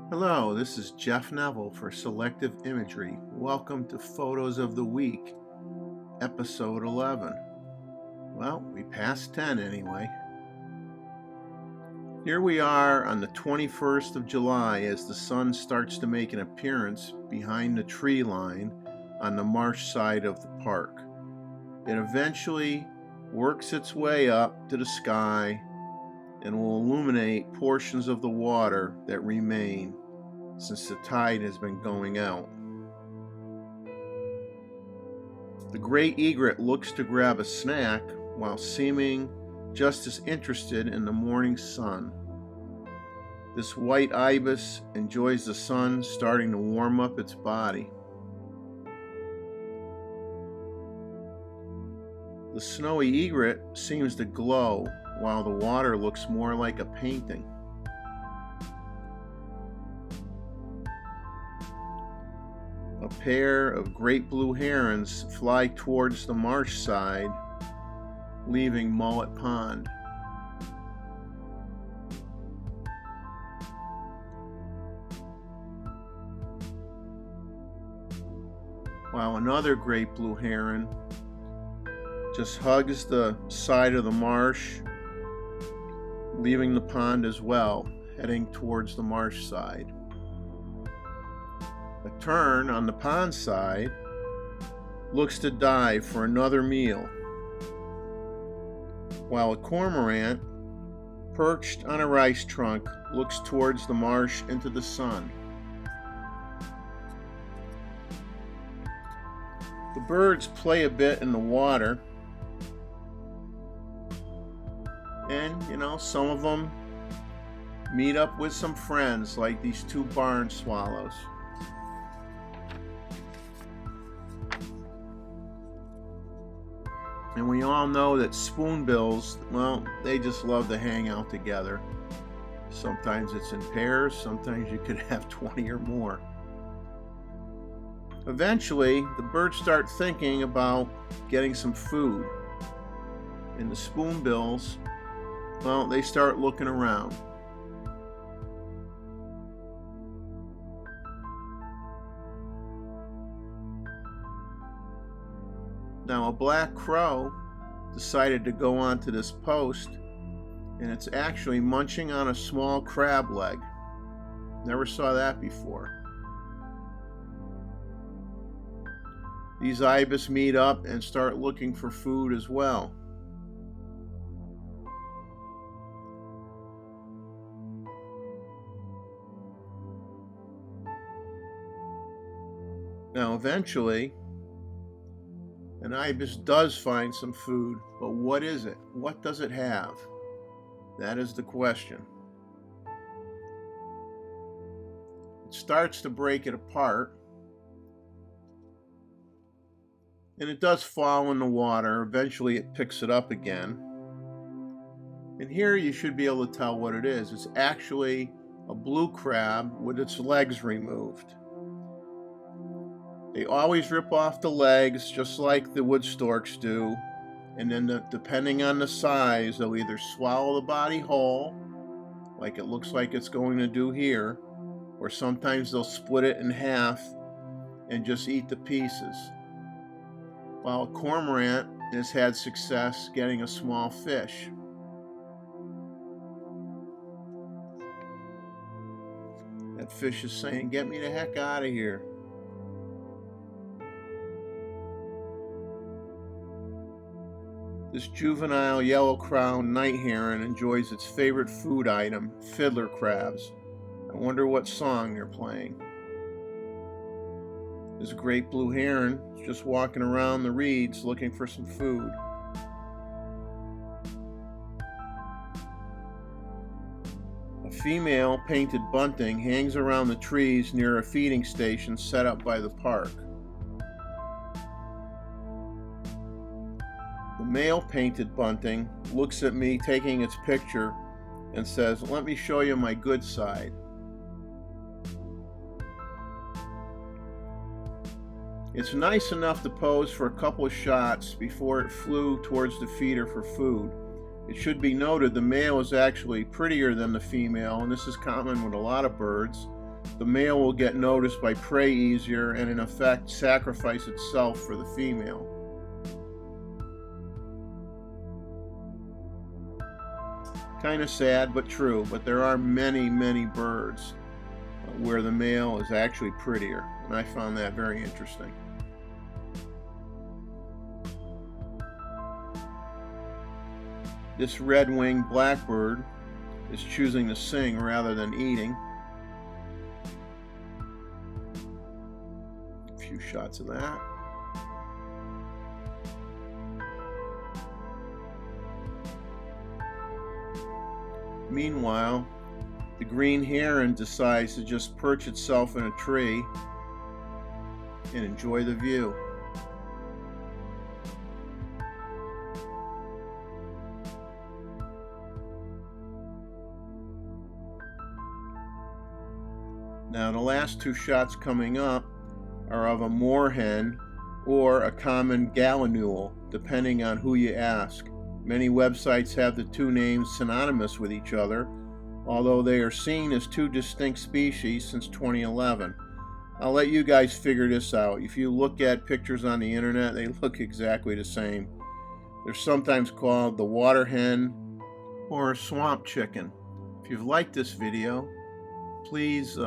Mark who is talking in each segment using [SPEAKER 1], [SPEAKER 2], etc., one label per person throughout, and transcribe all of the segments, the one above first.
[SPEAKER 1] Hello, this is Jeff Neville for Selective Imagery. Welcome to Photos of the Week, Episode 11. Well, we passed 10 anyway. Here we are on the 21st of July as the sun starts to make an appearance behind the tree line on the marsh side of the park. It eventually works its way up to the sky and will illuminate portions of the water that remain since the tide has been going out. The gray egret looks to grab a snack while seeming just as interested in the morning sun. This white ibis enjoys the sun starting to warm up its body. The snowy egret seems to glow while the water looks more like a painting. A pair of great blue herons fly towards the marsh side, leaving Mullet Pond. While another great blue heron just hugs the side of the marsh, leaving the pond as well, heading towards the marsh side. A tern on the pond side looks to dive for another meal, while a cormorant, perched on a rice trunk, looks towards the marsh into the sun. The birds play a bit in the water, and some of them meet up with some friends like these two barn swallows. And we all know that spoonbills, they just love to hang out together. Sometimes it's in pairs, sometimes you could have 20 or more. Eventually, the birds start thinking about getting some food. And the spoonbills, they start looking around. Now, a black crow decided to go onto this post, and it's actually munching on a small crab leg. Never saw that before. These ibis meet up and start looking for food as well. Now, eventually, an ibis does find some food, but what is it? What does it have? That is the question. It starts to break it apart, and it does fall in the water. Eventually it picks it up again. And here you should be able to tell what it is. It's actually a blue crab with its legs removed. They always rip off the legs just like the wood storks do, and then depending on the size, they'll either swallow the body whole, like it looks like it's going to do here, or sometimes they'll split it in half and just eat the pieces. While a cormorant has had success getting a small fish. That fish is saying, "Get me the heck out of here." This juvenile yellow crowned night heron enjoys its favorite food item, fiddler crabs. I wonder what song they're playing. This great blue heron is just walking around the reeds looking for some food. A female painted bunting hangs around the trees near a feeding station set up by the park. The male painted bunting looks at me taking its picture and says, "Let me show you my good side." It's nice enough to pose for a couple of shots before it flew towards the feeder for food. It should be noted the male is actually prettier than the female, and this is common with a lot of birds. the male will get noticed by prey easier and in effect sacrifice itself for the female. Kind of sad but true, but there are many birds where the male is actually prettier, and I found that very interesting. This red-winged blackbird is choosing to sing rather than eating. A few shots of that. Meanwhile, the green heron decides to just perch itself in a tree and enjoy the view. Now the last two shots coming up are of a moorhen or a common gallinule, depending on who you ask. Many websites have the two names synonymous with each other, although they are seen as two distinct species since 2011. I'll let you guys figure this out. If you look at pictures on the internet, they look exactly the same. They're sometimes called the water hen or a swamp chicken. If you've liked this video, please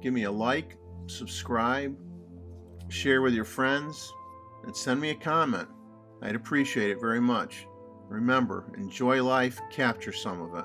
[SPEAKER 1] give me a like, subscribe, share with your friends, and send me a comment. I'd appreciate it very much. Remember, enjoy life, capture some of it.